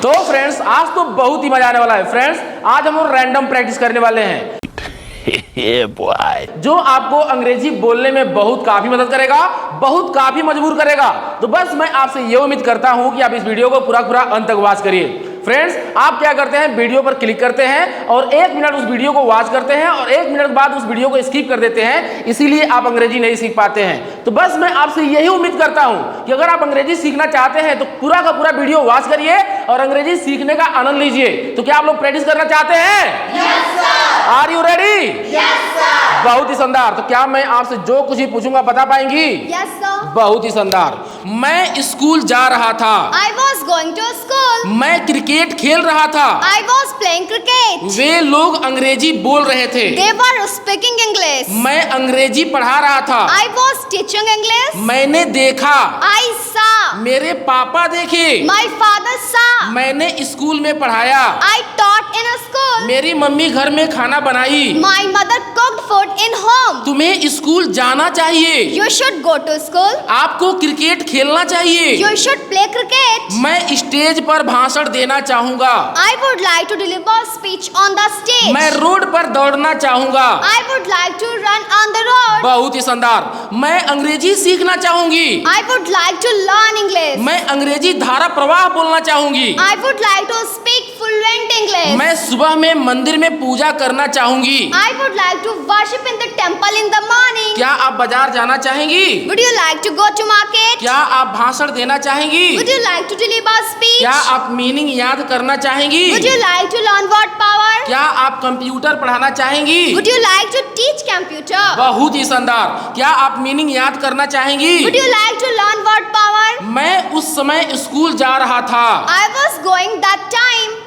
तो फ्रेंड्स आज तो बहुत ही मजा आने वाला है। फ्रेंड्स आज हम लोग रैंडम प्रैक्टिस करने वाले हैं जो आपको अंग्रेजी बोलने में बहुत काफी मदद करेगा, बहुत काफी मजबूर करेगा। तो बस मैं आपसे ये उम्मीद करता हूं कि आप इस वीडियो को पूरा अंत तक वॉच करिए। फ्रेंड्स आप क्या करते हैं, वीडियो पर क्लिक करते हैं और 1 मिनट उस वीडियो को वॉच करते हैं और 1 मिनट बाद उस वीडियो को स्किप कर देते हैं, इसीलिए आप अंग्रेजी नहीं सीख पाते हैं। तो बस मैं आपसे यही उम्मीद करता हूं कि अगर आप अंग्रेजी सीखना चाहते हैं तो पूरा का पूरा वीडियो वॉच करिए और अंग्रेजी सीखने का आनंद लीजिए। तो क्या आप लोग प्रैक्टिस करना चाहते हैं? Yes sir. Are you ready? Yes sir. बहुत ही शानदार। तो क्या मैं आपसे जो कुछ ही पूछूंगा बता पाएंगी? Yes sir. बहुत ही शानदार। मैं स्कूल जा रहा था। I was going to school. मैं क्रिकेट खेल रहा था। I was playing cricket. वे लोग अंग्रेजी बोल रहे थे। They were speaking English. मैं अंग्रेजी पढ़ा रहा था। I was teaching English. मैंने देखा। I saw. मेरे पापा देखे। My father saw. मैंने स्कूल में पढ़ाया। I taught in a school. मेरी मम्मी घर में खाना बनाई। My mother cooked food in home. तुम्हें स्कूल जाना चाहिए। You should go to school. आपको क्रिकेट खेलना चाहिए। You should play cricket. मैं स्टेज पर भाषण देना चाहूंगा। I would like to deliver speech on the stage. मैं रोड पर दौड़ना चाहूंगा। I would like to run on the road. बहुत ही शानदार। मैं अंग्रेजी सीखना चाहूंगी। I would like to learn English. मैं अंग्रेजी धारा प्रवाह बोलना चाहूंगी। I would like to speak fluent English. मैं सुबह में मंदिर में पूजा करना चाहूंगी। I would like to worship in the temple in the morning. क्या आप बाजार जाना चाहेंगी? Would you like to go to market? क्या आप भाषण देना चाहेंगी? Would you like to deliver speech? क्या आप मीनिंग याद करना चाहेंगी? Would you like to learn word power? क्या आप कंप्यूटर पढ़ाना चाहेंगी? Would you like to teach computer? बहुत ही शानदार। क्या आप मीनिंग याद करना चाहेंगी? Would you like to learn word power? मैं उस समय स्कूल जा रहा था। I was going that time.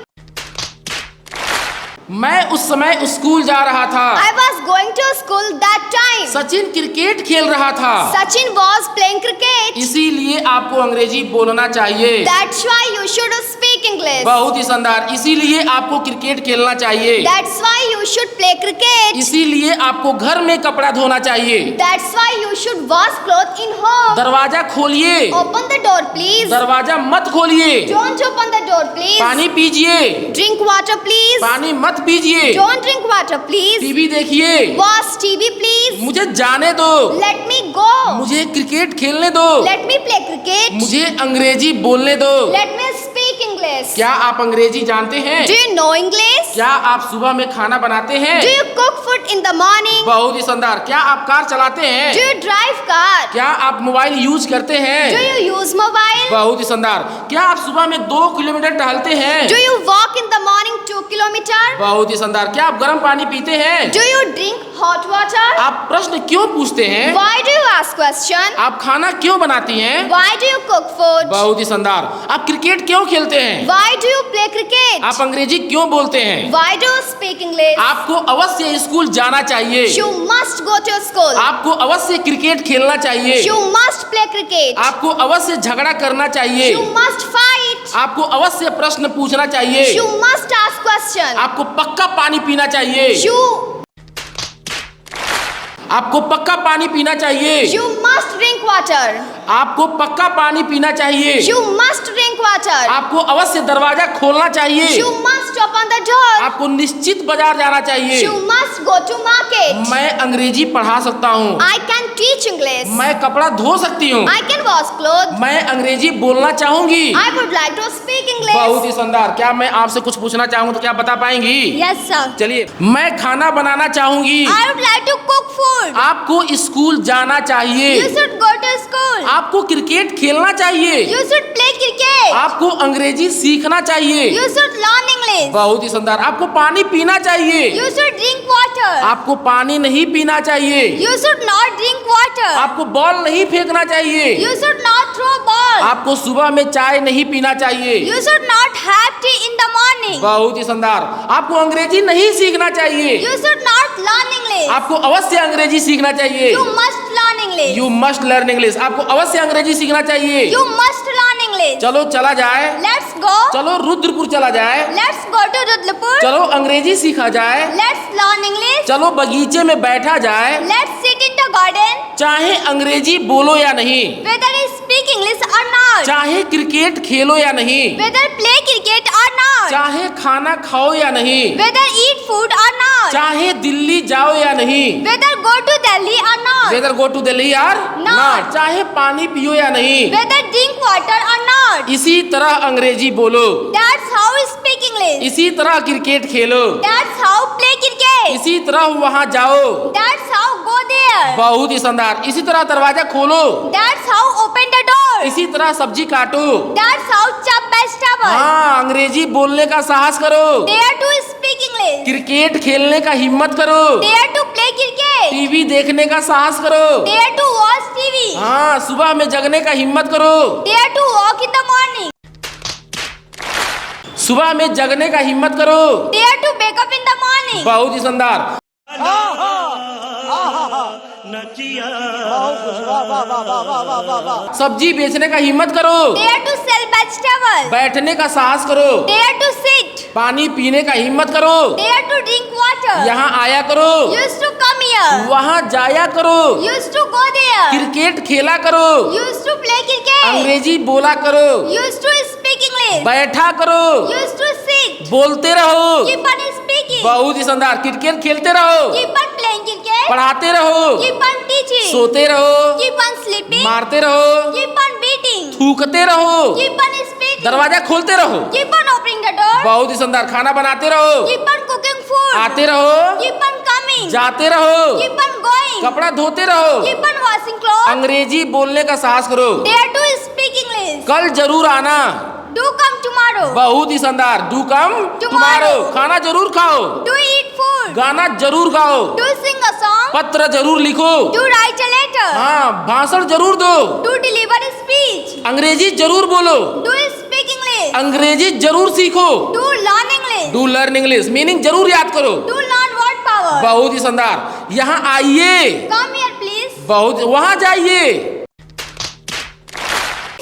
मैं उस समय स्कूल जा रहा था। I was going to school that time. Sachin cricket खेल रहा था। Sachin was playing cricket. इसीलिए आपको अंग्रेजी बोलना चाहिए। That's why you should speak English. बहुत ही शानदार। इसीलिए आपको क्रिकेट खेलना चाहिए। That's why you should play cricket. इसीलिए आपको घर में कपड़ा धोना चाहिए। That's why you should wash clothes in home. दरवाजा खोलिए। Open the door, please. दरवाजा मत खोलिए। Don't open the door, please. पानी पीजिए। Drink water, please. पानी मत पीजिए। Don't drink water, please. TV देखिए। Watch TV, please. मुझे जाने दो। Let me go. मुझे क्रिकेट खेलने दो। Let me play cricket. मुझे अंग्रेजी बोलने दो। Let me speak English. क्या आप अंग्रेजी जानते हैं? Do you know English? क्या आप सुबह में खाना बनाते हैं? Do you cook food in the morning? बहुत ही शानदार। क्या आप कार चलाते Do हैं? you drive car? क्या आप मोबाइल यूज करते Do हैं? you use mobile? बहुत ही शानदार। क्या आप सुबह में 2 किलोमीटर टहलते हैं? Do you walk in the morning 2 kilometer? बहुत ही शानदार। क्या आप गर्म पानी पीते हैं? Do you drink hot water? आप प्रश्न क्यों पूछते हैं? Why do you ask question? आप खाना क्यों बनाती हैं? Why do you cook food? बहुत ही शानदार। आप क्रिकेट क्यों खेलते हैं? Why do you play cricket? आप अंग्रेजी क्यों बोलते हैं? Why do you speak English? आपको अवश्य स्कूल जाना चाहिए। You must go to school. आपको अवश्य क्रिकेट खेलना चाहिए। You must play cricket. आपको अवश्य झगड़ा करना चाहिए। You must fight. आपको अवश्य प्रश्न पूछना चाहिए। You must ask question. आपको पक्का पानी पीना चाहिए। आपको पक्का पानी पीना चाहिए। You must drink water. आपको पक्का पानी पीना चाहिए। You must drink water. आपको अवश्य दरवाजा खोलना चाहिए। You must open the door. आपको निश्चित बाजार जाना चाहिए। You must go to market. मैं अंग्रेजी पढ़ा सकता हूँ। I can teach English. मैं कपड़ा धो सकती हूँ। I can wash clothes. मैं अंग्रेजी बोलना चाहूंगी। I would like to speak English. बहुत ही शानदार। क्या मैं आपसे कुछ पूछना चाहूँ तो क्या बता पाएंगी? Yes, sir. चलिए, मैं खाना बनाना चाहूंगी। I would like to cook food. आपको स्कूल जाना चाहिए। You should go to school. आपको क्रिकेट खेलना चाहिए। You should play cricket. आपको अंग्रेजी सीखना चाहिए। You should learn English. बहुत ही शानदार। आपको पानी पीना चाहिए। You should drink water. आपको पानी नहीं पीना चाहिए। You should not drink water. आपको बॉल नहीं फेंकना चाहिए। You should not throw ball. आपको सुबह में चाय नहीं पीना चाहिए। You should not have tea in the morning. बहुत ही शानदार। आपको अंग्रेजी नहीं सीखना चाहिए। You should not learn English. आपको अवश्य अंग्रेजी सीखना चाहिए। You must learn English. You must learn English. आपको अवश्य अंग्रेजी सीखना चाहिए। You must learn English. चलो चला जाए। Let's go. चलो रुद्रपुर चला जाए। Let's go to Rudlapur. चलो अंग्रेजी सीखा जाए। Let's learn English. चलो बगीचे में बैठा जाए। Let's sit in the garden. चाहे अंग्रेजी बोलो या नहीं, Whether you speak speak English or not, चाहे क्रिकेट खेलो या नहीं, whether play cricket or not, चाहे खाना खाओ या नहीं, whether eat food or not, चाहे दिल्ली जाओ या नहीं, whether go to Delhi or not, whether go to Delhi यार Not. चाहे पानी पियो या नहीं, whether drink water or not. इसी तरह अंग्रेजी बोलो, That's how we speak English. इसी तरह cricket Khelo, That's how play cricket. इसी तरह वहां जाओ, That's how go there. बहुत ही शानदार, इसी तरह दरवाजा खोलो, That's how open the door. इसी तरह सब्जी काटो, That's how chop vegetable. हाँ अंग्रेजी बोलने का साहस करो, Dare to speak English. Cricket खेलने का हिम्मत करो, Dare to play cricket. TV देखने का साहस करो, Dare to watch TV. हाँ सुबह में जगने का हिम्मत करो, Dare to walk in the morning. सुबह में जगने का हिम्मत करो, Dare to wake up in the morning. बहुत ही शानदार, सब्जी बेचने का हिम्मत करो, Dare to sell vegetable. बैठने का साहस करो, Dare to sit. पानी पीने का हिम्मत करो, Dare to drink water. यहाँ आया करो, Used to come here. वहाँ जाया करो, Used to go there. Cricket खेला करो, Used to play cricket. अंग्रेजी बोला करो, Used to speak English. बैठा करो, Used to sit. बोलते रहो, Keep on speaking. बहुत ही शानदार, क्रिकेट खेलते रहो, Keep on playing cricket. पढ़ाते रहो, Keep on teaching. सोते रहो, Keep on sleeping. मारते रहो, Keep on beating. थूकते रहो, Keep on speaking. दरवाजा खोलते रहो, Keep on opening the door. बहुत ही शानदार, खाना बनाते रहो, Keep on cooking food. आते रहो, Keep on coming. जाते रहो, Keep on going. कपड़ा धोते रहो, Keep on washing clothes. अंग्रेजी बोलने का साहस करो, Dare to speak English. कल जरूर आना, Do come tomorrow. बहुत ही शानदार, डू कम टुमारो, खाना जरूर खाओ, Do eat food. गाना जरूर गाओ, Do sing a song. पत्र जरूर लिखो, Do write a letter. हाँ भाषण जरूर दो, Do deliver a speech. अंग्रेजी जरूर बोलो, Do speak English. अंग्रेजी जरूर सीखो, Do learn English. Do learn English, meaning जरूर याद करो, Do learn word power. बहुत ही शानदार, यहाँ आइए, Come here please. बहुत, वहाँ जाइए,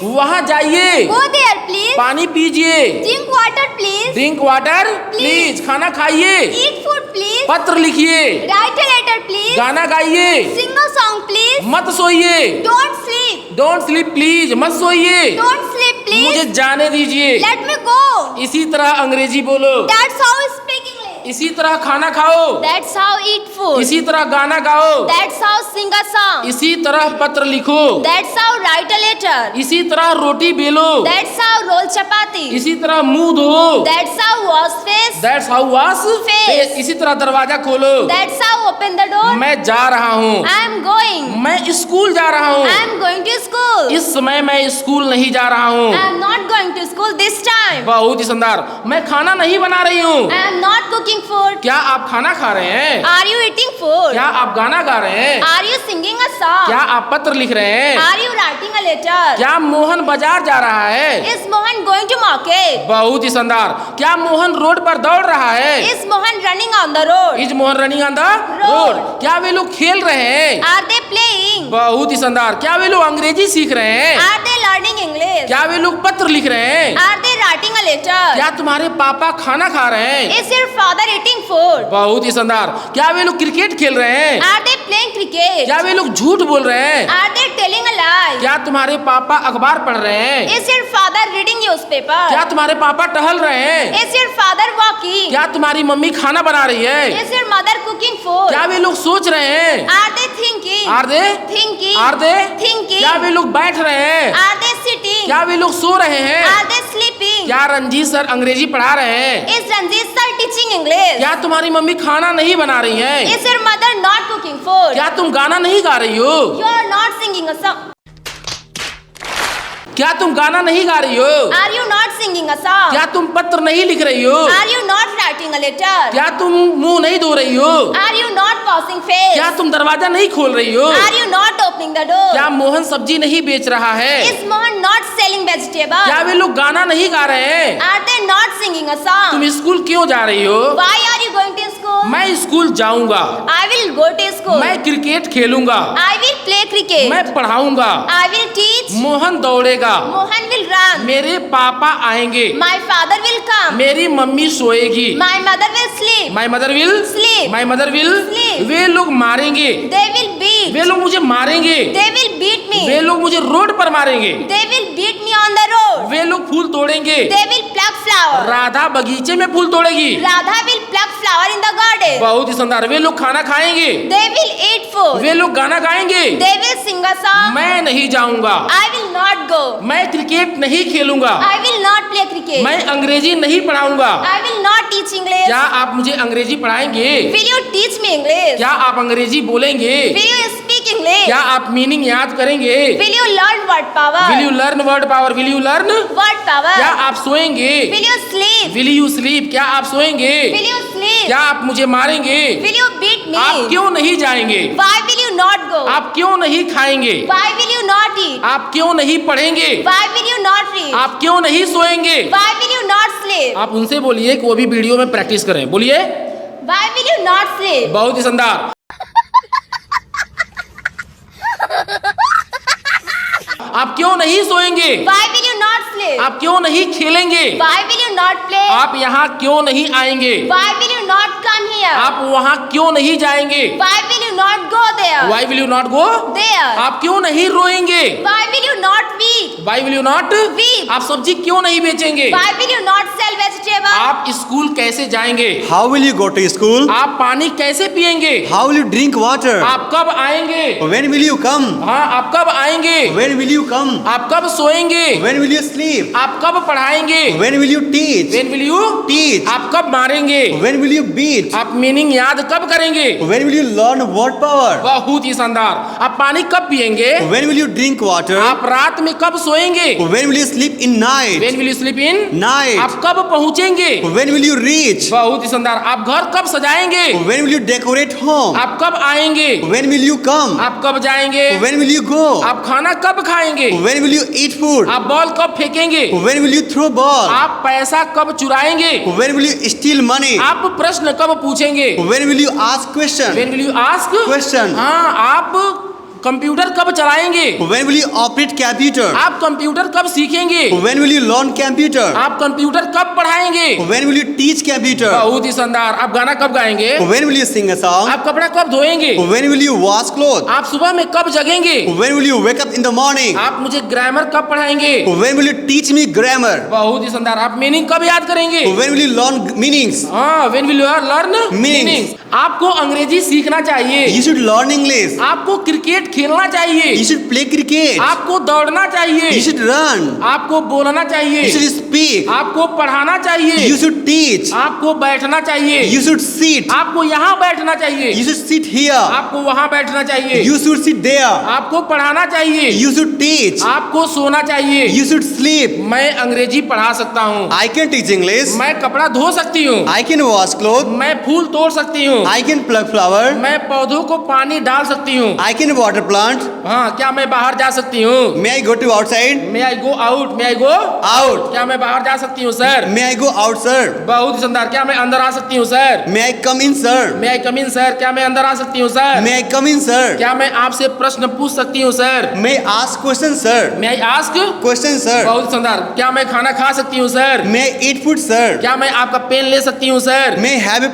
वहाँ जाइए, Go there please. पानी पीजिए, Drink water please. Drink water please, खाना खाइए, Eat food please. पत्र लिखिए, Write a letter please. गाना गाइए, Sing a song please. मत सोइए, Don't sleep. Don't sleep please, मत सोइए, Don't sleep please. मुझे जाने दीजिए, Let me go. इसी तरह अंग्रेजी बोलो, That's how we speak English. इसी तरह खाना खाओ, That's how eat food. इसी तरह गाना गाओ, That's how sing a song. इसी तरह पत्र लिखो, That's how write a letter. इसी तरह रोटी बेलो, That's how roll chapati. इसी तरह मुंह धो, That's how wash face. That's how wash Face. इसी तरह दरवाजा खोलो, That's how open the door. मैं जा रहा हूँ, I am going. मैं स्कूल जा रहा हूँ, I am going to school. इस समय मैं स्कूल नहीं जा रहा हूँ, I am not going to school this time. बहुत ही शानदार, मैं खाना नहीं बना रही हूँ, I am not cooking food. क्या आप खाना खा रहे हैं, Are you eating food? क्या आप गाना गा रहे हैं, Are you singing a song? क्या आप पत्र लिख रहे हैं, Are you writing a letter? क्या मोहन बाजार जा रहा है, Is Mohan going to market? बहुत ही शानदार, क्या मोहन रोड पर दौड़ रहा है, Is Mohan running on the road? Is Mohan running on the road, क्या वे लोग खेल रहे हैं, Are they playing? बहुत ही शानदार, क्या वे लोग अंग्रेजी सीख रहे हैं, Are they learning English? क्या वे लोग पत्र लिख रहे हैं, Are they writing a letter? क्या तुम्हारे पापा खाना खा रहे हैं, Is your father eating food? बहुत ही शानदार, क्या वे लोग क्रिकेट खेल रहे हैं, Are they playing cricket? क्या वे लोग झूठ बोल रहे हैं, Are they telling a lie? क्या तुम्हारे पापा अखबार पढ़ रहे हैं, Is your father reading newspaper? क्या तुम्हारे पापा टहल रहे हैं, Is your father walking? क्या तुम्हारी मम्मी खाना बना रही है, Is your mother cooking food? क्या वे लोग सोच रहे हैं, Are they thinking? Are they Thinking? Are they Thinking? क्या वे लोग बैठ रहे हैं, Are they sitting? क्या वे लोग सो रहे हैं, Are they sleeping? क्या रंजीत सर अंग्रेजी पढ़ा रहे हैं, Is Ranjit sir teaching English? क्या तुम्हारी मम्मी खाना नहीं बना रही है, Is your mother not cooking food? क्या तुम गाना नहीं गा रही हो, You are not singing a song. क्या तुम गाना नहीं गा रही हो, Are you not singing a song? क्या तुम पत्र नहीं लिख रही हो, Are you not writing a letter? क्या तुम मुंह नहीं धो रही हो, Are you not washing face? क्या तुम दरवाजा नहीं खोल रही हो, Are you not opening the door? क्या मोहन सब्जी नहीं बेच रहा है, Is Mohan not selling vegetables? क्या वे लोग गाना नहीं गा रहे हैं, Are they not singing a song? तुम स्कूल क्यों जा रही हो, Why are you going to school? मैं स्कूल जाऊंगा, I will go to school. मैं क्रिकेट खेलूंगा, I will play cricket. मैं पढ़ाऊंगा, I will teach. Mohan दौड़ेगा, Mohan will run. मेरे पापा आएंगे, My father will come. मेरी मम्मी सोएगी, My mother will sleep. My mother will Sleep. My mother will Sleep. वे लोग मारेंगे, They will beat. beat. वे लोग मुझे मारेंगे, They will beat me. वे लोग मुझे रोड पर मारेंगे, They will beat me on the road. वे लोग फूल तोड़ेंगे, They will pluck flower. Radha बगीचे में फूल तोड़ेगी, Radha will pluck flower in the garden. बहुत ही शानदार। वे लोग खाना खाएंगे, They will eat food. वे लोग गाना गाएंगे, They will sing a song. मैं नहीं जाऊंगा, I will not go. मैं क्रिकेट नहीं खेलूंगा, I will not play cricket. मैं अंग्रेजी नहीं पढ़ाऊंगा। I will not teach English. क्या आप मुझे अंग्रेजी पढ़ाएंगे? Will you teach me English? क्या आप अंग्रेजी बोलेंगे? Will you speak English? क्या आप मीनिंग याद करेंगे? Will you learn word power? Will you learn word power? Will you learn? Word power. क्या आप सोएंगे? Will you sleep? Will you sleep? क्या आप सोएंगे? Will you sleep? क्या आप मुझे मारेंगे? Will you beat me? आप क्यों नहीं जाएंगे? Why will you not go? आप क्यों नहीं खाएंगे? Why will you not eat? आप क्यों नहीं पढ़ेंगे? Why will you not read? आप क्यों नहीं सोएंगे? Why will you not sleep? आप उनसे बोलिए कि वो भी वीडियो में प्रैक्टिस करें। बोलिए, Why will you not sleep? बहुत ही शानदार। आप क्यों नहीं सोएंगे? Why will you not sleep? आप क्यों नहीं खेलेंगे? Why will you not play? आप यहाँ क्यों नहीं आएंगे? Why will you not come here? आप वहाँ क्यों नहीं जाएंगे? Why will you not go there? Why will you not go? There. आप क्यों नहीं रोएंगे? Why will you not weep? Why will you not? Weep. आप सब्जी क्यों नहीं बेचेंगे? Why will you not sell vegetable? आप स्कूल कैसे जाएंगे? How will you go to school? आप पानी कैसे पिएंगे? How will you drink water? आप कब आएंगे? When will you come? हाँ, आप कब आएंगे? When will you come? आप कब सोएंगे? When will you sleep? आप कब पढ़ाएंगे? When will you teach? When will you Teach. आप कब मारेंगे? When will you beat? आप मीनिंग याद कब करेंगे? When will you learn word power? बहुत ही शानदार। आप पानी कब पिएंगे? When will you drink water? आप रात में कब सोएंगे? When will you sleep in night? When will you sleep in? Night. आप कब पहुंचेंगे? When will you reach? बहुत ही शानदार। आप घर कब सजाएंगे? When will you decorate home? आप कब आएंगे? When will you come? आप कब जाएंगे? When will you go? आप खाना कब खाएंगे? When will you eat food? आप बॉल कब फेंकेंगे? When will you throw ball? आप पैसा कब चुराएंगे? When will you steal money? आप प्रश्न कब पूछेंगे? When will you ask question? When will you ask? Question. हाँ, आप कंप्यूटर कब चलाएंगे? When will you operate computer? आप कंप्यूटर कब सीखेंगे? When will you learn computer? आप कंप्यूटर कब पढ़ाएंगे? When will you teach computer? बहुत ही शानदार। आप गाना कब गाएंगे? When will you sing a song? आप कपड़ा कब धोएंगे? When will you wash clothes? आप सुबह में कब जगेंगे? When will you wake up in the morning? आप मुझे ग्रामर कब पढ़ाएंगे? When will you teach me grammar? बहुत ही शानदार। आप मीनिंग कब याद करेंगे? When will you learn meanings? हाँ, when will you learn Meanings. आपको अंग्रेजी सीखना चाहिए। You should learn English. आपको क्रिकेट खेलना चाहिए। You should play cricket. आपको दौड़ना चाहिए। You should run. आपको बोलना चाहिए। You should speak. आपको पढ़ाना चाहिए। You should teach. आपको बैठना चाहिए। You should sit. आपको यहाँ बैठना चाहिए। You should sit here. आपको वहाँ बैठना चाहिए। You should sit there. आपको पढ़ाना चाहिए। You should teach. आपको सोना चाहिए। You should sleep. मैं अंग्रेजी पढ़ा सकता हूँ। I can teach English. मैं कपड़ा धो सकती हूँ। I can wash clothes. मैं फूल तोड़ सकती हूँ। I can pluck flower. मैं पौधों को पानी डाल सकती हूँ। I can water plant. हाँ, क्या मैं बाहर जा सकती हूँ? May I go to outside? May I go out? May I go Out. क्या मैं बाहर जा सकती हूँ sir? May I go out, sir? बहुत ही शानदार। क्या मैं अंदर आ सकती हूँ sir? May I come in, sir? May I come in sir? क्या मैं अंदर आ सकती हूँ sir? May I come in, sir? क्या मैं आपसे प्रश्न पूछ सकती हूँ sir? May I ask questions, sir? May I ask? Question, sir? बहुत शानदार। क्या मैं खाना खा सकती हूँ sir? May I eat food, sir? क्या मैं आपका पेन ले सकती हूँ sir? May I have a...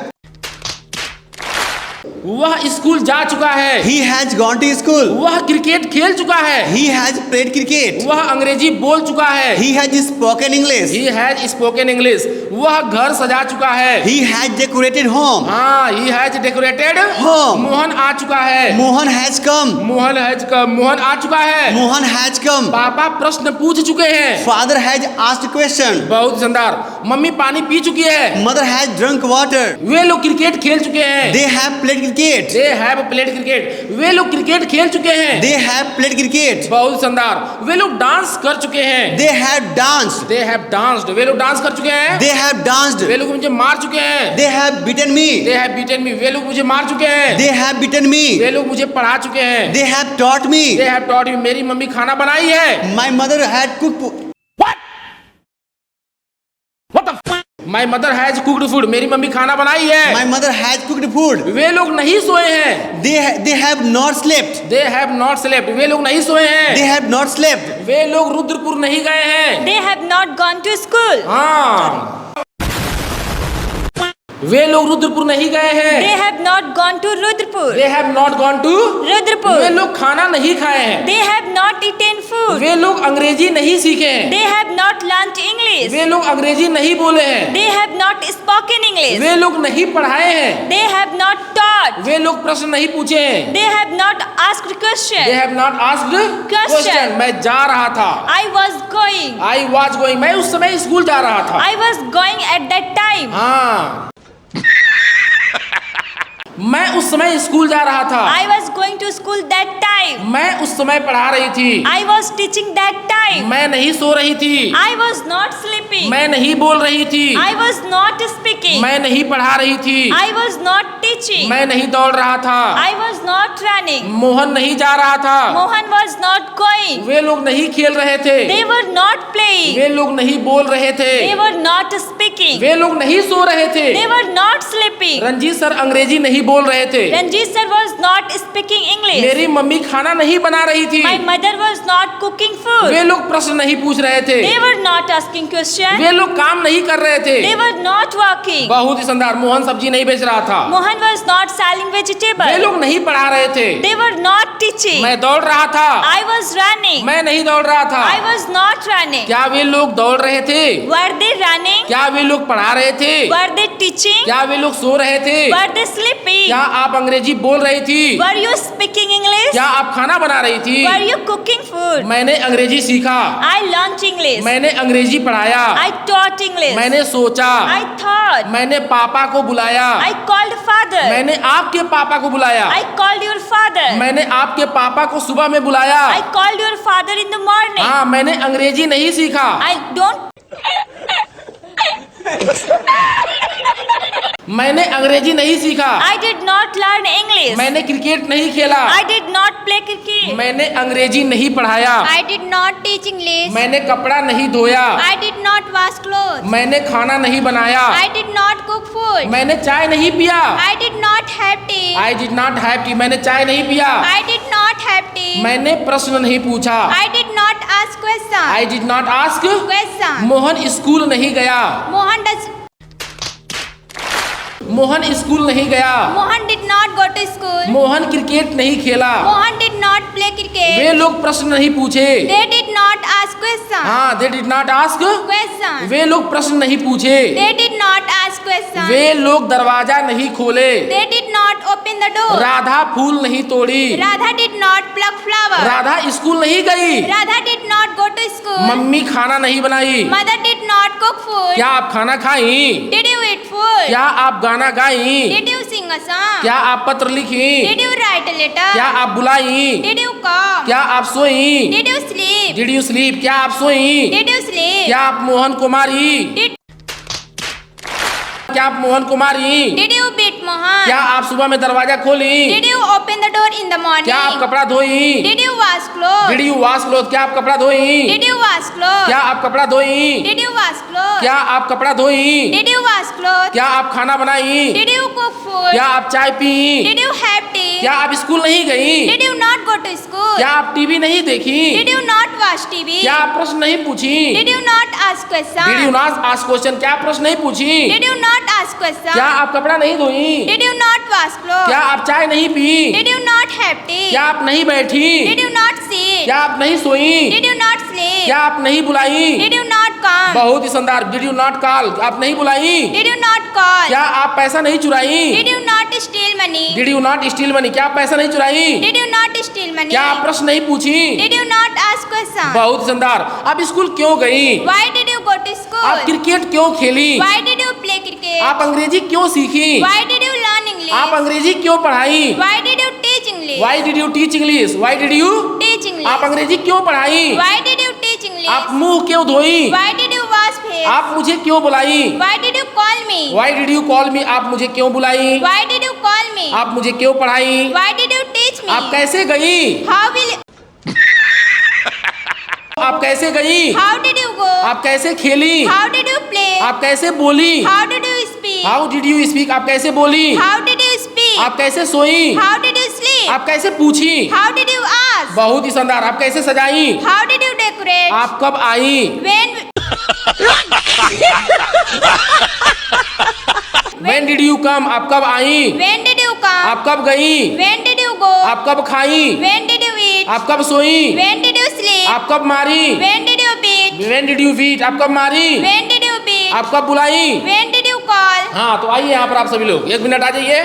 वह स्कूल जा चुका है। He has gone to school. वह क्रिकेट खेल चुका है। He has played cricket. वह अंग्रेजी बोल चुका है। He has spoken English. He has spoken English. वह घर सजा चुका है। He has decorated home. हाँ, he has decorated Home. Mohan आ चुका है। Mohan has come. मोहन आ चुका है। Mohan has come. पापा प्रश्न पूछ चुके हैं। Father has asked question. बहुत शानदार। मम्मी पानी पी चुकी है। Mother has drunk water. वे लोग क्रिकेट खेल चुके हैं। They have played cricket. They have played cricket. वे लोग क्रिकेट खेल चुके हैं। They have played cricket. बहुत शानदार। वे लोग डांस कर चुके हैं। They have danced. They have danced. वे लोग डांस कर चुके हैं। They have danced. वे लोग मुझे मार चुके हैं। They have beaten me. They have beaten me. वे लोग मुझे मार चुके हैं। They have beaten me. वे लोग मुझे पढ़ा चुके हैं। They have taught me. They have taught me. मेरी मम्मी खाना बनाई है। My mother had cooked. My mother has cooked food. मेरी मम्मी खाना बनाई है। My mother has cooked food. वे लोग नहीं सोए हैं। They have not slept. They have not slept. वे लोग नहीं सोए हैं। They have not slept. वे लोग रुद्रपुर नहीं गए हैं। They have not gone to school. हाँ, वे लोग रुद्रपुर नहीं गए They हैं। have not gone to Rudrapur. They have not gone to। Way Rudrapur. लोग खाना नहीं खाए हैं। They have not eaten food. वे लोग अंग्रेजी नहीं सीखे हैं। They have not learnt English. वे लोग अंग्रेजी नहीं बोले हैं। They have not spoken English. वे लोग नहीं पढ़ाए हैं। They have not taught. वे लोग प्रश्न नहीं पूछे हैं। They have not asked They question. have not asked Question. question। मैं जा रहा था। I was going. I was going। मैं उस समय स्कूल जा रहा था। I was going at that time. हाँ मैं उस समय स्कूल जा रहा था। I was going to school that time. मैं उस समय पढ़ा रही थी। I was teaching that time. मैं नहीं सो रही थी। I was not sleeping. मैं नहीं बोल रही थी। I was not speaking. मैं नहीं पढ़ा रही थी। I was not teaching. मैं नहीं दौड़ रहा था। I was not running. Mohan नहीं जा रहा था। Mohan was not going. वे लोग नहीं खेल रहे थे। They were not playing. वे लोग नहीं बोल रहे थे। They were not speaking. वे लोग नहीं सो रहे थे। They were not sleeping. Ranjit sir अंग्रेजी नहीं बोल रहे थे। Ranjit sir was not speaking English. मेरी मम्मी खाना नहीं बना रही थी। My mother was not cooking food. वे लोग प्रश्न नहीं पूछ रहे थे। They were not asking question. वे लोग काम नहीं कर रहे थे। They were not working. बहुत ही शानदार। मोहन सब्जी नहीं बेच रहा था। Mohan was not selling way vegetable. लोग नहीं पढ़ा रहे थे। They were not teaching. मैं दौड़ रहा था। I was running. मैं नहीं दौड़ रहा था। I was not running. क्या वे लोग दौड़ रहे थे? Were they running? क्या वे लोग पढ़ा रहे थे? Were they teaching? क्या वे लोग सो रहे थे? Were they sleeping? क्या आप अंग्रेजी बोल रही थी? Were you speaking English? क्या आप खाना बना रही थी? Were you cooking food? मैंने अंग्रेजी सीखा। I learnt English. मैंने अंग्रेजी पढ़ाया। I taught English. मैंने सोचा। I thought. मैंने पापा को बुलाया। I called father. मैंने आपके पापा को बुलाया। I called your father. मैंने आपके पापा को सुबह में बुलाया। I called your father in the morning. हाँ मैंने अंग्रेजी नहीं सीखा। I don't. मैंने अंग्रेजी नहीं सीखा। I did not learn English. मैंने क्रिकेट नहीं खेला। I did not play cricket. मैंने अंग्रेजी नहीं पढ़ाया। I did not teach English. मैंने कपड़ा नहीं धोया। I did not wash clothes. मैंने खाना नहीं बनाया। I did not cook food. मैंने चाय नहीं पिया। I did not have tea. I did not have tea। मैंने चाय नहीं पिया। I did not have tea. मैंने प्रश्न नहीं पूछा। I did not ask question. I did not ask। Question. Mohan school नहीं गया। मोहन स्कूल नहीं गया। Mohan did not go to school. Mohan cricket नहीं खेला। Mohan did not play cricket. वे लोग प्रश्न नहीं पूछे। They did not ask question. हाँ they did not ask। Question. वे लोग प्रश्न नहीं पूछे। They did not ask question. वे लोग दरवाजा नहीं खोले। They did not open the door. Radha फूल नहीं तोड़ी। Radha did not pluck flower. Radha school नहीं गई। Radha did not go to school. Mummy खाना नहीं बनाई। Mother did not cook food. क्या आप खाना खाई? Did you eat food? क्या आप गाना गाई? Did you sing a song? क्या आप पत्र लिखी? Did you write a letter? क्या आप बुलाई? Did you come? क्या आप सोई? Did you sleep? Did you sleep? क्या आप सोई? Did you sleep? क्या आप मोहन कुमारी? Did क्या आप मोहन कुमारी? Did you beat Mohan? क्या आप सुबह में दरवाजा खोली? Did you open the door in the morning? क्या आप कपड़ा धोई? Did you wash clothes? Did you wash clothes? क्या आप कपड़ा धोई? Did you wash clothes? क्या आप कपड़ा धोई? Did you wash clothes? क्या आप कपड़ा धोई? Did you wash clothes? क्या आप खाना बनाई? Did you cook food? क्या आप चाय P? Did you have tea? क्या आप स्कूल नहीं गई? Did you not go to school? क्या आप टीवी नहीं देखी? Did you not watch TV? क्या आप प्रश्न नहीं पूछी? Did you not ask question? Did you not ask question? क्या आप प्रश्न नहीं पूछी? Did you not ask question? क्या आप कपड़ा नहीं धोई? Did you not wash clothes? क्या आप चाय नहीं P? Did you not have tea? क्या आप नहीं बैठी? Did you not sit? क्या आप नहीं सोई? Did you not sleep? क्या आप नहीं बुलाई? Did you not come? बहुत ही शानदार। Did you not call? आप नहीं बुलाई? Did you not call? क्या आप पैसा नहीं चुराई? Did you not steal money? Did you not steal money? क्या आप पैसा नहीं चुराई? Did you not steal money? क्या आप प्रश्न नहीं पूछी? Did you not ask question? बहुत शानदार। आप स्कूल क्यों गई? Why did you go to school? आप क्रिकेट क्यों खेली? Why did you play cricket? आप अंग्रेजी क्यों सीखी? Why did you learn English? आप अंग्रेजी क्यों पढ़ाई? Why did you teach English? Why did you teach English? Why did you? Teach English. आप अंग्रेजी क्यों पढ़ाई? Why did you teach English? आप मुंह क्यों धोई? Why did you wash face? आप मुझे क्यों बुलाई? Why did you call me? Why did you call me? आप मुझे क्यों बुलाई? Why did you call me? आप मुझे क्यों पढ़ाई? Why did you teach me? आप कैसे गई? How will you? आप कैसे गई? How did you go? आप कैसे खेली? How did you play? आप कैसे बोली? How did you speak? How did you speak? आप कैसे बोली? How did you speak? आप कैसे सोई? How did you sleep? आप कैसे पूछी? How did you ask? बहुत ही शानदार। आप कैसे सजाई? How did you decorate? आप कब आई? When When did कम? आप कब आई? When did you come? आप कब गई? When did you go? आप कब खाई? When did you eat? आप कब सोई? When did you sleep? आप कब मारी? When did you beat? When did you beat? आप कब मारी? When did you beat? आप कब बुलाई? When did you call? हाँ, तो आइए यहाँ पर आप सभी लोग 1 मिनट आ जाइए।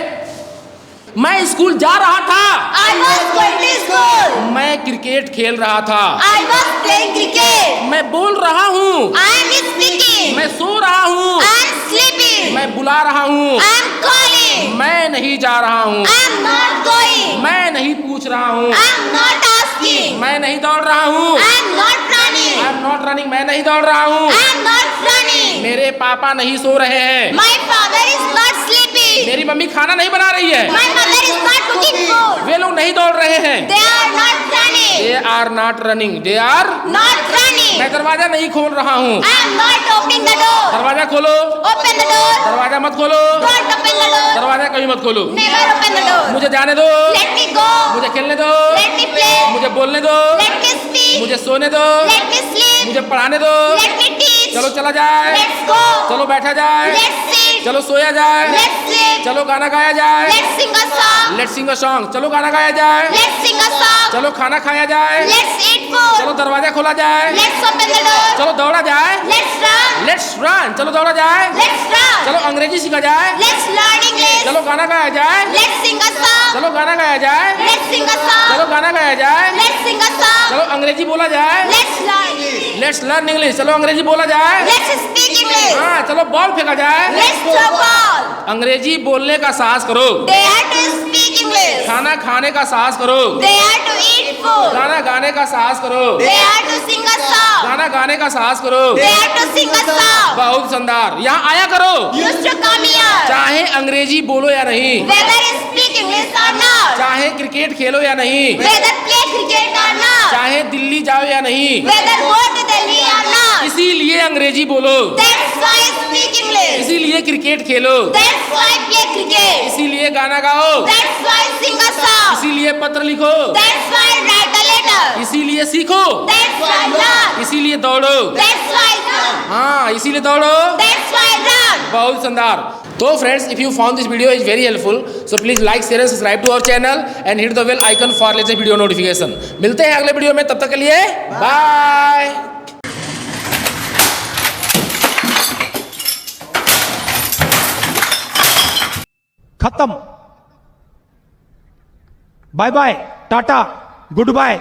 मैं स्कूल जा रहा था। I was going to school. मैं क्रिकेट खेल रहा था। I was playing cricket. मैं बोल रहा हूँ। I am speaking. मैं सो रहा हूँ। I am sleeping. मैं बुला रहा हूँ। I am calling. मैं नहीं जा रहा हूँ। I am not going. मैं नहीं पूछ रहा हूँ। I am not asking. मैं नहीं दौड़ रहा हूँ। I am not running. I am not running, मैं नहीं दौड़ रहा हूँ। I am not running. मेरे पापा नहीं सो रहे हैं। My father is not sleeping. मेरी मम्मी खाना नहीं बना रही है। My mother is not cooking food. वे लोग नहीं दौड़ रहे हैं। They are not running. They are not running, they are. Not running. मैं दरवाजा नहीं खोल रहा हूँ। I am not opening the door. दरवाजा खोलो। Open the door. दरवाजा मत खोलो। Don't open the door. दरवाजा कभी मत खोलो। Never open the door. मुझे जाने दो। Let me go. मुझे खेलने दो। Let me play. मुझे बोलने दो। Let me speak. मुझे सोने दो। Let me sleep. मुझे पढ़ाने दो। Let me teach. चलो चला जाए। Let's go. चलो बैठा जाए। Let's sit. चलो सोया जाए। Let's sleep. चलो गाना गाया जाए। Let's sing a song. Let's Singh a song. चलो गाना गाया जाए। Let's sing a song. चलो खाना खाया जाए। Let's eat food. चलो दरवाजा खोला जाए। Let's open the door. चलो दौड़ा जाए। Let's run. Let's run. चलो दौड़ा जाए। Let's run. चलो अंग्रेजी सीखा जाए। Let's learn English. चलो गाना गाया जाए। Let's sing a song. चलो गाना गाया जाए। Let's sing a song. चलो गाना गाया जाए। Let's sing a song. चलो अंग्रेजी बोला जाए। Let's learn English. Let's learn English. चलो अंग्रेजी बोला जाए। Let's speak English. हाँ, चलो बॉल फेंका जाए। Let's throw ball. अंग्रेजी बोलने का साहस करो। They have to speak English. खाना खाने का साहस करो। They have to eat food. गाना गाने का साहस करो। They have to sing a song. गाना गाने का साहस करो। They have to sing a song. बहुत शानदार। यहाँ आया करो। Used to come here. चाहे अंग्रेजी बोलो या नहीं, Whether you speak English or not. चाहे क्रिकेट खेलो या नहीं, Whether play cricket or not. चाहे दिल्ली जाओ या नहीं, Whether go to Delhi or not. इसीलिए अंग्रेजी बोलो। That's why speak English. इसीलिए cricket Khelo. That's why play cricket. इसीलिए गाना गाओ। That's why sing a song. इसीलिए पत्र लिखो। That's why write a letter. इसीलिए सीखो। That's why learn. इसीलिए दौड़ो। That's why run. हाँ, इसीलिए दौड़ो। That's why run. बहुत शानदार। तो friends, if you found this video is very helpful, so please like, share and subscribe to our channel and hit the bell icon for latest video notification. मिलते हैं अगले video में, तब तक के लिए बाय। खत्म। Bye bye, tata, good bye.